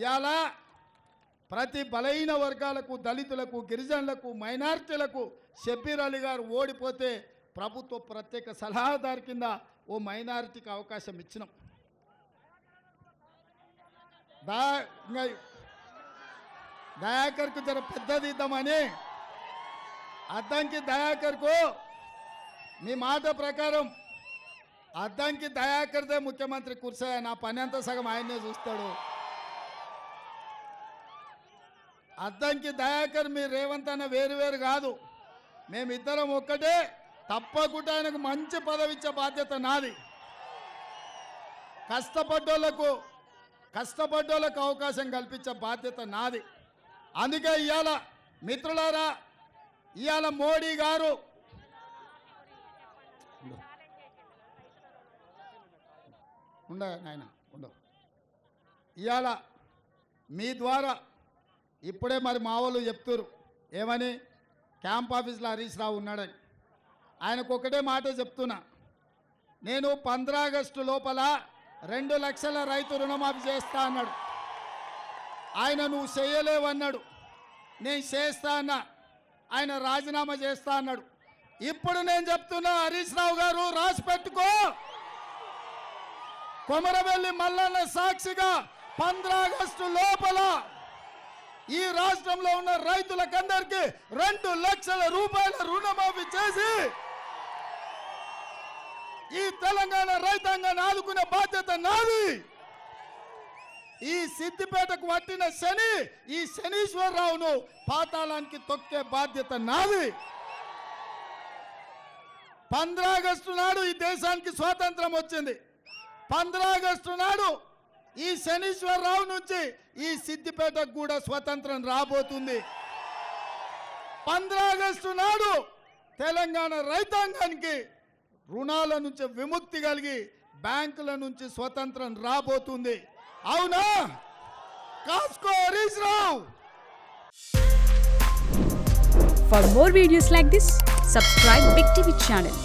ఇవాళ ప్రతి బలహీన వర్గాలకు, దళితులకు, గిరిజనులకు, మైనారిటీలకు షబ్బీర్ అలీ గారు ఓడిపోతే ప్రభుత్వ ప్రత్యేక సలహాదారు కింద ఓ మైనారిటీకి అవకాశం ఇచ్చినాం. దయాకర్కు జర పెద్దది ఇద్దామని అద్దంకి దయాకర్కు మీ మాట ప్రకారం అద్దంకి దయాకర్దే ముఖ్యమంత్రి కుర్చీ. నా పని అంతా సగం ఆయనే చూస్తాడు. అద్దంకి దయాకర్ మీ రేవంత్ అన్న వేరు కాదు, మేమిద్దరం ఒక్కటే. తప్పకుండా ఆయనకు మంచి పదవి ఇచ్చే బాధ్యత నాది. కష్టపడ్డోళ్ళకు అవకాశం కల్పించే బాధ్యత నాది. అందుకే ఇవాళ మిత్రులారా, ఇవాళ మోడీ గారు ఇవాళ మీ ద్వారా ఇప్పుడే మరి మా వాళ్ళు చెప్తున్నారు ఏమని, క్యాంప్ ఆఫీస్లో హరీష్ రావు ఉన్నాడని. ఆయనకు ఒకటే మాట చెప్తున్నా, నేను 15 ఆగస్టు లోపల 2 లక్షల రైతు రుణమాఫీ చేస్తా అన్నాడు. ఆయన నువ్వు చేయలేవన్నాడు, నేను చేస్తా అన్నా. ఆయన రాజీనామా చేస్తా అన్నాడు. ఇప్పుడు నేను చెప్తున్నా, హరీష్ రావు గారు రాసి పెట్టుకో, కొమరవెల్లి మల్లన్న సాక్షిగా 15 ఆగస్టు లోపల ఈ రాష్ట్రంలో ఉన్న రైతులకందరికీ 2 లక్షల రూపాయల రుణమాఫీ చేసి ఈ తెలంగాణ రైతాంగాన్ని ఆదుకునే బాధ్యత నాది. ఈ సిద్దిపేటకు పట్టిన శని, ఈ శనీశ్వరరావును పాతాళానికి తొక్కే బాధ్యత నాది. 15 ఆగస్టు నాడు ఈ దేశానికి స్వాతంత్రం వచ్చింది. 15 ఆగస్టు నాడు ఈ శనీశ్వరరావు నుంచి ఈ సిద్దిపేటకు కూడా స్వతంత్రం రాబోతుంది. 15 ఆగస్టు నాడు తెలంగాణ రైతాంగానికి రుణాల నుంచి విముక్తి కలిగి బ్యాంకుల నుంచి స్వతంత్రం రాబోతుంది. అవునా? కాస్కో Harish Rao. For more videos like this, subscribe Big TV channel.